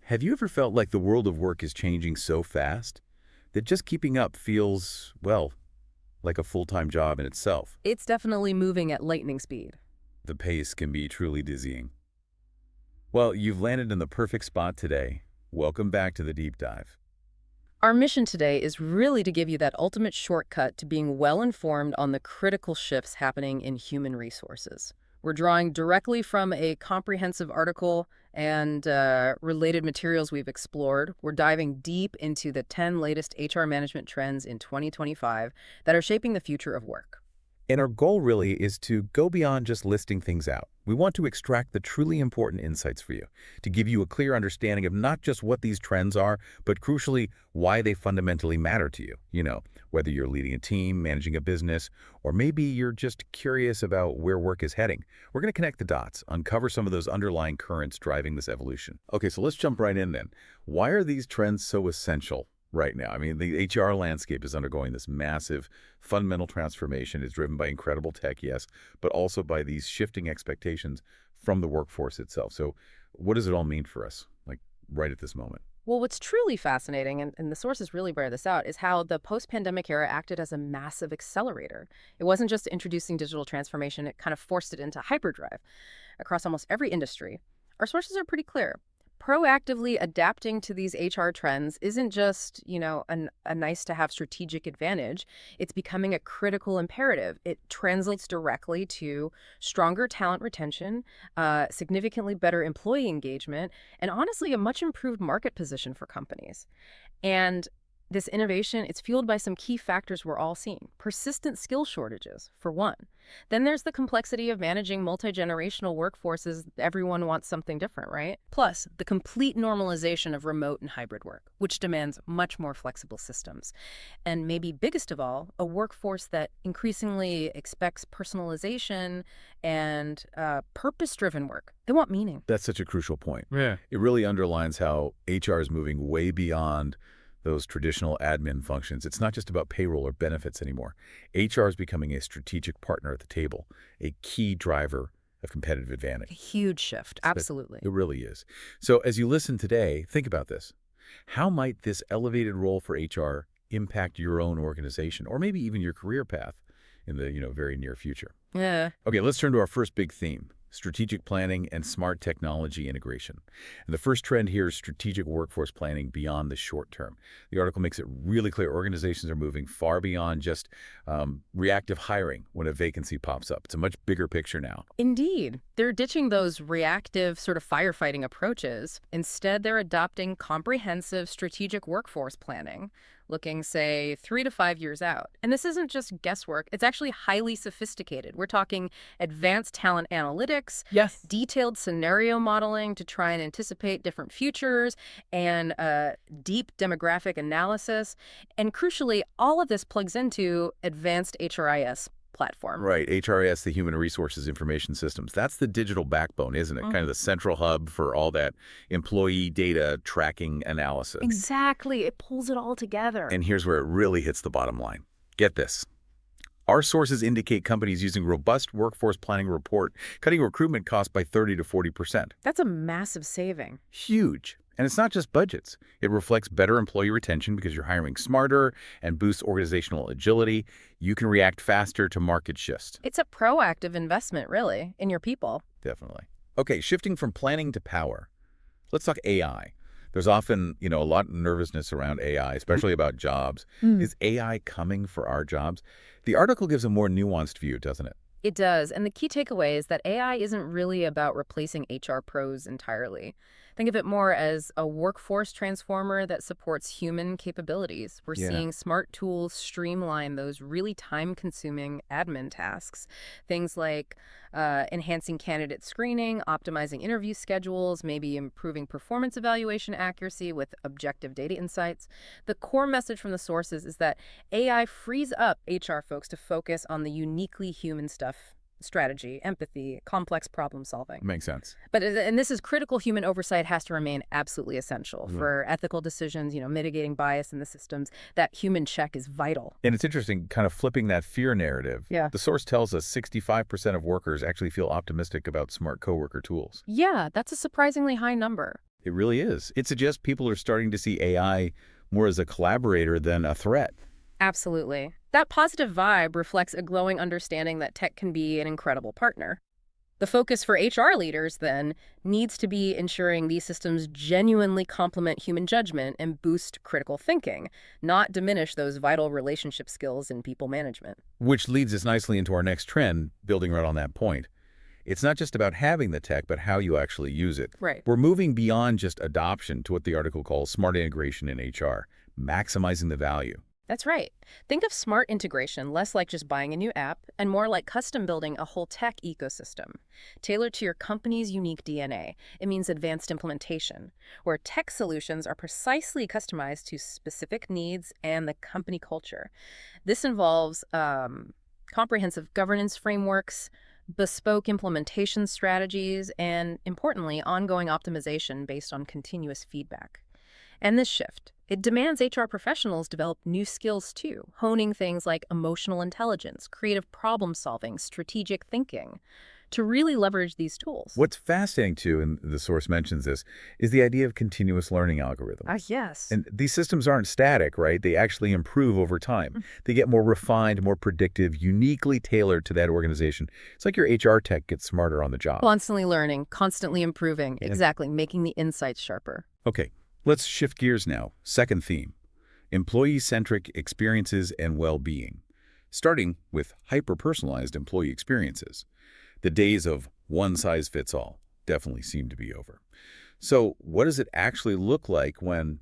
Have you ever felt like the world of work is changing so fast that just keeping up feels, well, like a full-time job in itself? It's definitely moving at lightning speed. The pace can be truly dizzying. Well, you've landed in the perfect spot today. Welcome back to the deep dive. Our mission today is really to give you that ultimate shortcut to being well-informed on the critical shifts happening in human resources. We're drawing directly from a comprehensive article and related materials we've explored. We're diving deep into the 10 latest HR management trends in 2025 that are shaping the future of work. And our goal really is to go beyond just listing things out. We want to extract the truly important insights for you, to give you a clear understanding of not just what these trends are, but crucially, why they fundamentally matter to you. Whether you're leading a team, managing a business, or maybe you're just curious about where work is heading. We're going to connect the dots, uncover some of those underlying currents driving this evolution. Okay, so let's jump right in then. Why are these trends so essential right now? I mean, the HR landscape is undergoing this massive fundamental transformation. It's driven by incredible tech, yes, but also by these shifting expectations from the workforce itself. So what does it all mean for us, like right at this moment? Well, what's truly fascinating, and the sources really bear this out, is how the post-pandemic era acted as a massive accelerator. It wasn't just introducing digital transformation, it kind of forced it into hyperdrive across almost every industry. Our sources are pretty clear. Proactively adapting to these HR trends isn't just, a nice-to-have strategic advantage. It's becoming a critical imperative. It translates directly to stronger talent retention, significantly better employee engagement, and honestly, a much improved market position for companies. And this innovation, it's fueled by some key factors we're all seeing. Persistent skill shortages, for one. Then there's the complexity of managing multi-generational workforces. Everyone wants something different, right? Plus, the complete normalization of remote and hybrid work, which demands much more flexible systems. And maybe biggest of all, a workforce that increasingly expects personalization and purpose-driven work. They want meaning. That's such a crucial point. Yeah. It really underlines how HR is moving way beyond those traditional admin functions. It's not just about payroll or benefits anymore. HR is becoming a strategic partner at the table, a key driver of competitive A advantage. huge shift, absolutely. It really is. So as you listen today, think about this. How might this elevated role for HR impact your own organization or maybe even your career path in the very near future? Yeah. Okay, let's turn to our first big theme. Strategic planning and smart technology integration. And the first trend here is strategic workforce planning beyond the short term. The article makes it really clear organizations are moving far beyond just reactive hiring when a vacancy pops up. It's a much bigger picture now. Indeed. They're ditching those reactive sort of firefighting approaches. Instead, they're adopting comprehensive strategic workforce planning, looking, say, 3 to 5 years out. And this isn't just guesswork. It's actually highly sophisticated. We're talking advanced talent analytics, Yes. detailed scenario modeling to try and anticipate different futures, and deep demographic analysis. And crucially, all of this plugs into advanced HRIS platform. Right, HRIS, the Human Resources Information Systems. That's the digital backbone, isn't it? Kind of the central hub for all that employee data tracking analysis. Exactly. It pulls it all together. And here's where it really hits the bottom line. Get this. Our sources indicate companies using robust workforce planning report, cutting recruitment costs by 30 to 40%. That's a massive saving. Huge. And it's not just budgets. It reflects better employee retention because you're hiring smarter and boosts organizational agility. You can react faster to market shifts. It's a proactive investment, really, in your people. Definitely. Okay, shifting from planning to power. Let's talk AI. There's often, a lot of nervousness around AI, especially about jobs. Is AI coming for our jobs? The article gives a more nuanced view, doesn't it? It does. And the key takeaway is that AI isn't really about replacing HR pros entirely. Think of it more as a workforce transformer that supports human capabilities. We're seeing smart tools streamline those really time-consuming admin tasks. Things like enhancing candidate screening, optimizing interview schedules, maybe improving performance evaluation accuracy with objective data insights. The core message from the sources is that AI frees up HR folks to focus on the uniquely human stuff: strategy, empathy, complex problem solving. Makes sense. And this is critical. Human oversight has to remain absolutely essential for ethical decisions, mitigating bias in the systems. That human check is vital. And it's interesting, kind of flipping that fear narrative. Yeah. The source tells us 65% of workers actually feel optimistic about smart coworker tools. Yeah, that's a surprisingly high number. It really is. It suggests people are starting to see AI more as a collaborator than a threat. Absolutely. That positive vibe reflects a growing understanding that tech can be an incredible partner. The focus for HR leaders, then, needs to be ensuring these systems genuinely complement human judgment and boost critical thinking, not diminish those vital relationship skills in people management. Which leads us nicely into our next trend, building right on that point. It's not just about having the tech, but how you actually use it. Right. We're moving beyond just adoption to what the article calls smart integration in HR, maximizing the value. That's right. Think of smart integration less like just buying a new app and more like custom building a whole tech ecosystem, tailored to your company's unique DNA. It means advanced implementation, where tech solutions are precisely customized to specific needs and the company culture. This involves comprehensive governance frameworks, bespoke implementation strategies, and importantly, ongoing optimization based on continuous feedback. And this shift, it demands HR professionals develop new skills too, honing things like emotional intelligence, creative problem solving, strategic thinking, to really leverage these tools. What's fascinating, too, and the source mentions this, is the idea of continuous learning algorithms. Yes. And these systems aren't static, right? They actually improve over time. They get more refined, more predictive, uniquely tailored to that organization. It's like your HR tech gets smarter on the job. Constantly learning, constantly improving, Yeah. exactly, making the insights sharper. Okay, let's shift gears now. Second theme, employee-centric experiences and well-being, starting with hyper-personalized employee experiences. The days of one-size-fits-all definitely seem to be over. So what does it actually look like when,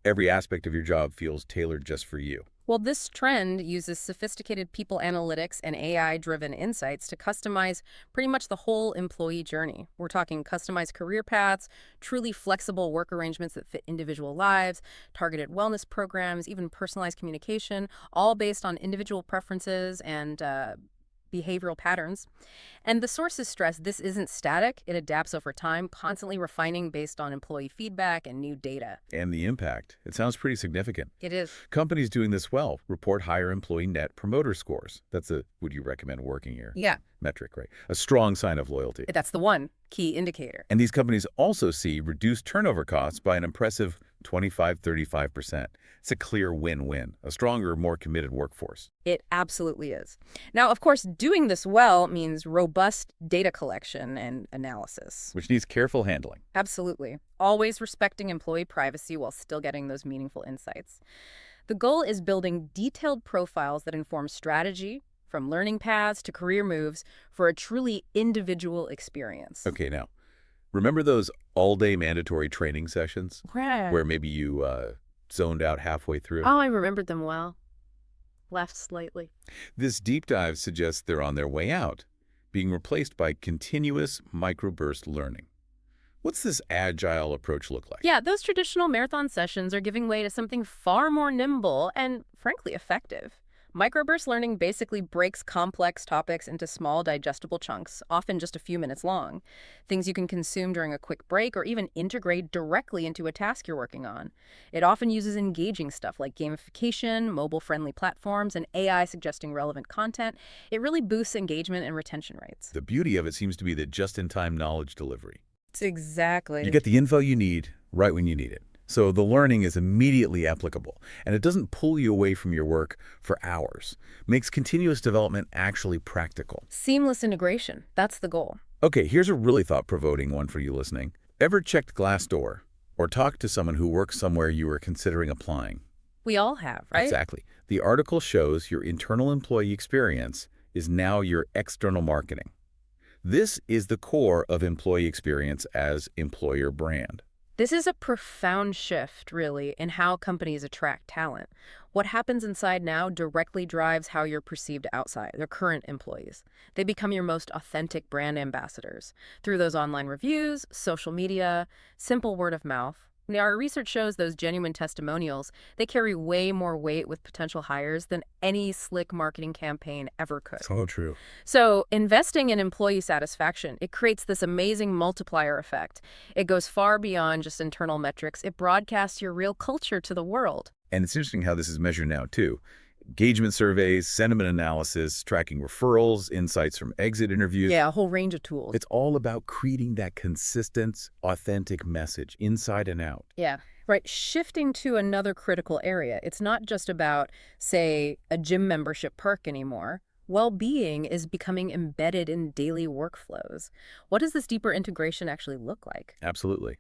every aspect of your job feels tailored just for you? Well, this trend uses sophisticated people analytics and AI-driven insights to customize pretty much the whole employee journey. We're talking customized career paths, truly flexible work arrangements that fit individual lives, targeted wellness programs, even personalized communication, all based on individual preferences and behavioral patterns. And the sources stress this isn't static. It adapts over time, constantly refining based on employee feedback and new data. And the impact. It sounds pretty significant. It is. Companies doing this well report higher employee net promoter scores. That's a would you recommend working here Yeah, metric, right? A strong sign of loyalty. that's the one key indicator. And these companies also see reduced turnover costs by an impressive 25–35%. It's a clear win-win, a stronger, more committed workforce. It absolutely is. Now, of course, doing this well means robust data collection and analysis. Which needs careful handling. Absolutely. Always respecting employee privacy while still getting those meaningful insights. The goal is building detailed profiles that inform strategy, from learning paths to career moves, for a truly individual experience. Okay, now, remember those all-day mandatory training sessions Right. where maybe you zoned out halfway through? Oh, I remembered them well. Laughed slightly. This deep dive suggests they're on their way out, being replaced by continuous microburst learning. What's this agile approach look like? Yeah, those traditional marathon sessions are giving way to something far more nimble and, frankly, effective. Microburst learning basically breaks complex topics into small, digestible chunks, often just a few minutes long. Things you can consume during a quick break or even integrate directly into a task you're working on. It often uses engaging stuff like gamification, mobile-friendly platforms, and AI suggesting relevant content. It really boosts engagement and retention rates. The beauty of it seems to be the just-in-time knowledge delivery. Exactly. You get the info you need right when you need it. So the learning is immediately applicable, and it doesn't pull you away from your work for hours. Makes continuous development actually practical. Seamless integration. That's the goal. Okay, here's a really thought-provoking one for you listening. Ever checked Glassdoor or talked to someone who works somewhere you were considering applying? We all have, right? Exactly. The article shows your internal employee experience is now your external marketing. This is the core of employee experience as employer brand. This is a profound shift, really, in how companies attract talent. What happens inside now directly drives how you're perceived outside, their current employees. They become your most authentic brand ambassadors through those online reviews, social media, simple word of mouth. Now, our research shows those genuine testimonials, they carry way more weight with potential hires than any slick marketing campaign ever could. So true. So investing in employee satisfaction, it creates this amazing multiplier effect. It goes far beyond just internal metrics. It broadcasts your real culture to the world. And it's interesting how this is measured now, too. Engagement surveys, sentiment analysis, tracking referrals, insights from exit interviews. Yeah, a whole range of tools. It's all about creating that consistent, authentic message inside and out. Yeah, right. Shifting to another critical area, it's not just about, say, a gym membership perk anymore. Well-being is becoming embedded in daily workflows. What does this deeper integration actually look like? Absolutely.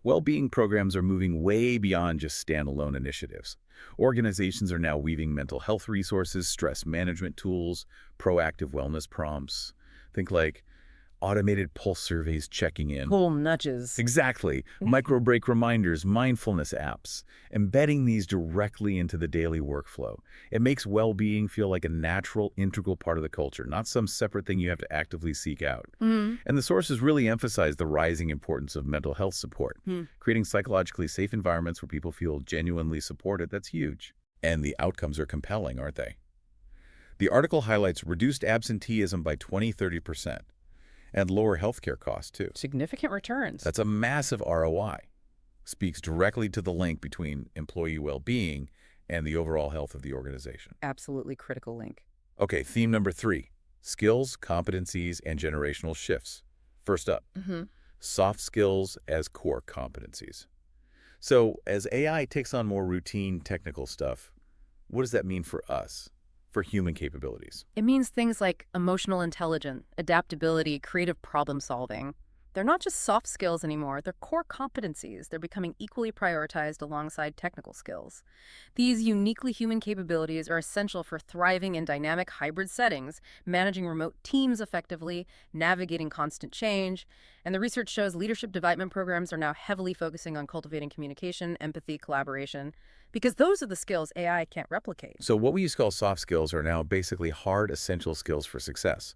Well-being programs are moving way beyond just standalone initiatives. Organizations are now weaving mental health resources, stress management tools, proactive wellness prompts. Think like automated pulse surveys checking in. Whole nudges. Exactly. Micro break reminders, mindfulness apps, embedding these directly into the daily workflow. It makes well-being feel like a natural, integral part of the culture, not some separate thing you have to actively seek out. Mm. And the sources really emphasize the rising importance of mental health support. Creating psychologically safe environments where people feel genuinely supported, that's huge. And the outcomes are compelling, aren't they? The article highlights reduced absenteeism by 20–30%. And lower healthcare costs, too. Significant returns. That's a massive ROI. Speaks directly to the link between employee well-being and the overall health of the organization. Absolutely critical link. Okay, theme number 3, skills, competencies, and generational shifts. First up, soft skills as core competencies. So as AI takes on more routine technical stuff, what does that mean for us? For human capabilities? It means things like emotional intelligence, adaptability, creative problem solving. They're not just soft skills anymore, they're core competencies. They're becoming equally prioritized alongside technical skills. These uniquely human capabilities are essential for thriving in dynamic hybrid settings, managing remote teams effectively, navigating constant change. And the research shows leadership development programs are now heavily focusing on cultivating communication, empathy, collaboration, because those are the skills AI can't replicate. So what we used to call soft skills are now basically hard, essential skills for success.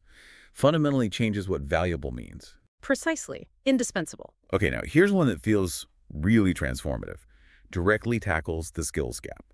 Fundamentally changes what valuable means. Precisely. Indispensable. Okay, now here's one that feels really transformative. Directly tackles the skills gap.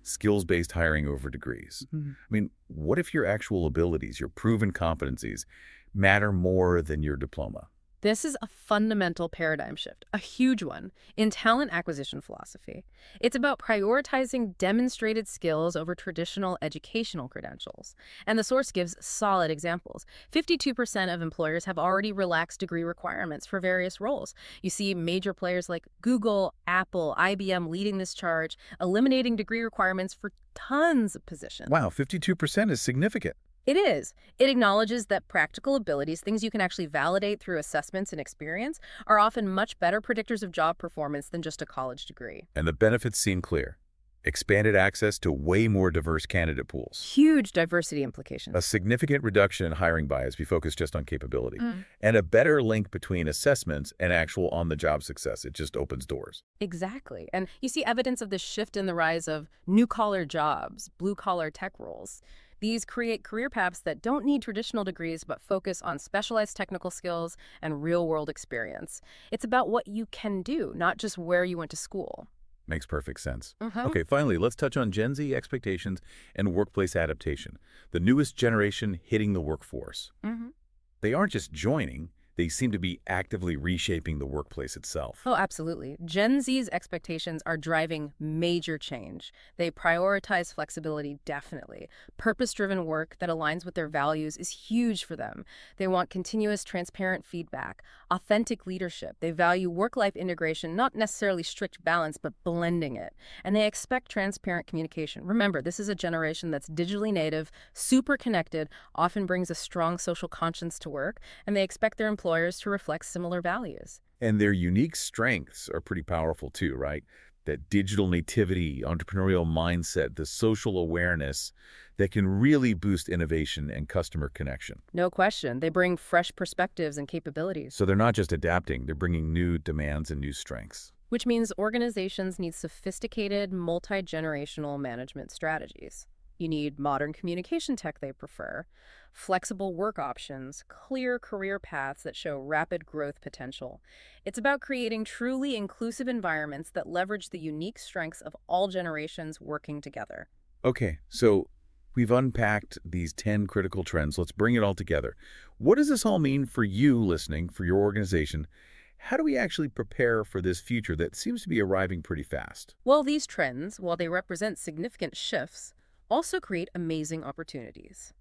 Skills-based hiring over degrees. I mean, what if your actual abilities, your proven competencies, matter more than your diploma? This is a fundamental paradigm shift, a huge one, in talent acquisition philosophy. It's about prioritizing demonstrated skills over traditional educational credentials. And the source gives solid examples. 52% of employers have already relaxed degree requirements for various roles. You see major players like Google, Apple, IBM leading this charge, eliminating degree requirements for tons of positions. Wow, 52% is significant. It is. It acknowledges that practical abilities, things you can actually validate through assessments and experience, are often much better predictors of job performance than just a college degree. And the benefits seem clear. Expanded access to way more diverse candidate pools. Huge diversity implications. A significant reduction in hiring bias if you focus just on capability. And a better link between assessments and actual on-the-job success. It just opens doors. Exactly. And you see evidence of this shift in the rise of new-collar jobs, blue-collar tech roles. These create career paths that don't need traditional degrees but focus on specialized technical skills and real-world experience. It's about what you can do, not just where you went to school. Makes perfect sense. Okay, finally, let's touch on Gen Z expectations and workplace adaptation. The newest generation hitting the workforce. They aren't just joining, they seem to be actively reshaping the workplace itself. Oh, absolutely. Gen Z's expectations are driving major change. They prioritize flexibility, definitely. Purpose-driven work that aligns with their values is huge for them. They want continuous, transparent feedback, authentic leadership. They value work-life integration, not necessarily strict balance, but blending it. And they expect transparent communication. Remember, this is a generation that's digitally native, super connected, often brings a strong social conscience to work, and they expect their employers to reflect similar values. And their unique strengths are pretty powerful too, right? That digital nativity, entrepreneurial mindset, the social awareness that can really boost innovation and customer connection. No question. They bring fresh perspectives and capabilities. So they're not just adapting, they're bringing new demands and new strengths. Which means organizations need sophisticated, multi-generational management strategies. You need modern communication tech they prefer, flexible work options, clear career paths that show rapid growth potential. It's about creating truly inclusive environments that leverage the unique strengths of all generations working together. Okay, so we've unpacked these 10 critical trends. Let's bring it all together. What does this all mean for you listening, for your organization? How do we actually prepare for this future that seems to be arriving pretty fast? Well, these trends, while they represent significant shifts, also create amazing opportunities.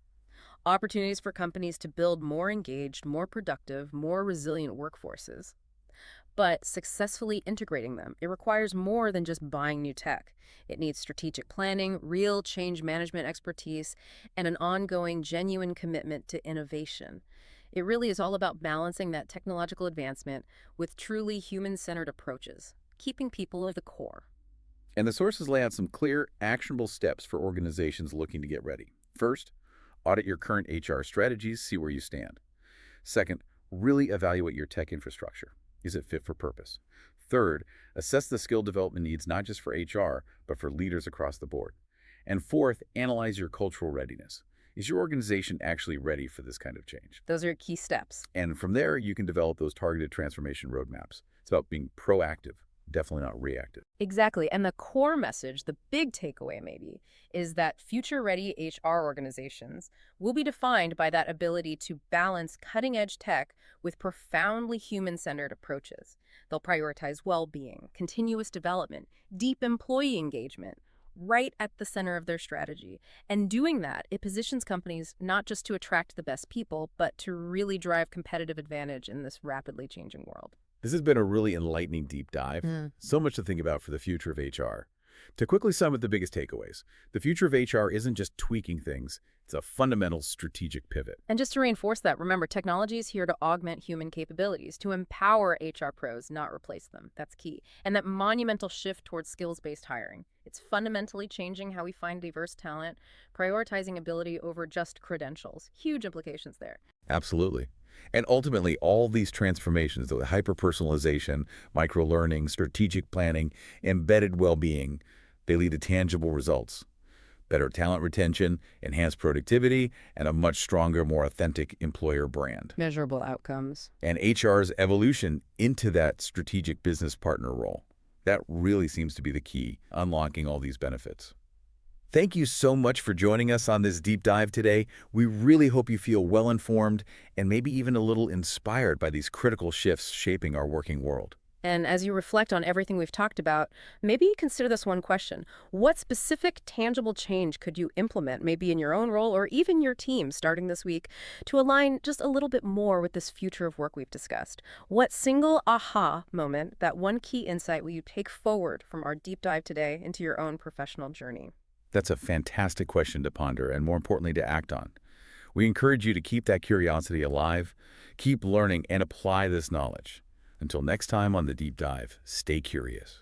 Opportunities for companies to build more engaged, more productive, more resilient workforces. But successfully integrating them, it requires more than just buying new tech. It needs strategic planning, real change management expertise, and an ongoing, genuine commitment to innovation. It really is all about balancing that technological advancement with truly human-centered approaches, keeping people at the core. And the sources lay out some clear, actionable steps for organizations looking to get ready. First, audit your current HR strategies, see where you stand. Second, really evaluate your tech infrastructure. Is it fit for purpose? Third, assess the skill development needs not just for HR, but for leaders across the board. And fourth, analyze your cultural readiness. Is your organization actually ready for this kind of change? Those are key steps. And from there, you can develop those targeted transformation roadmaps. It's about being proactive, definitely not reactive. Exactly. And the core message, the big takeaway maybe, is that future-ready HR organizations will be defined by that ability to balance cutting-edge tech with profoundly human-centered approaches. They'll prioritize well-being, continuous development, deep employee engagement, right at the center of their strategy. And doing that, it positions companies not just to attract the best people, but to really drive competitive advantage in this rapidly changing world. This has been a really enlightening deep dive. So much to think about for the future of HR. To quickly sum up the biggest takeaways, the future of HR isn't just tweaking things, it's a fundamental strategic pivot. And just to reinforce that, remember, technology is here to augment human capabilities, to empower HR pros, not replace them. That's key. And that monumental shift towards skills-based hiring. It's fundamentally changing how we find diverse talent, prioritizing ability over just credentials. Huge implications there. Absolutely. And ultimately, all these transformations, the hyper-personalization, micro-learning, strategic planning, embedded well-being, they lead to tangible results. Better talent retention, enhanced productivity, and a much stronger, more authentic employer brand. Measurable outcomes. And HR's evolution into that strategic business partner role. That really seems to be the key, unlocking all these benefits. Thank you so much for joining us on this deep dive today. We really hope you feel well-informed and maybe even a little inspired by these critical shifts shaping our working world. And as you reflect on everything we've talked about, maybe consider this one question. What specific tangible change could you implement, maybe in your own role or even your team starting this week, to align just a little bit more with this future of work we've discussed? What single aha moment, that one key insight will you take forward from our deep dive today into your own professional journey? That's a fantastic question to ponder and, more importantly, to act on. We encourage you to keep that curiosity alive, keep learning, and apply this knowledge. Until next time on The Deep Dive, stay curious.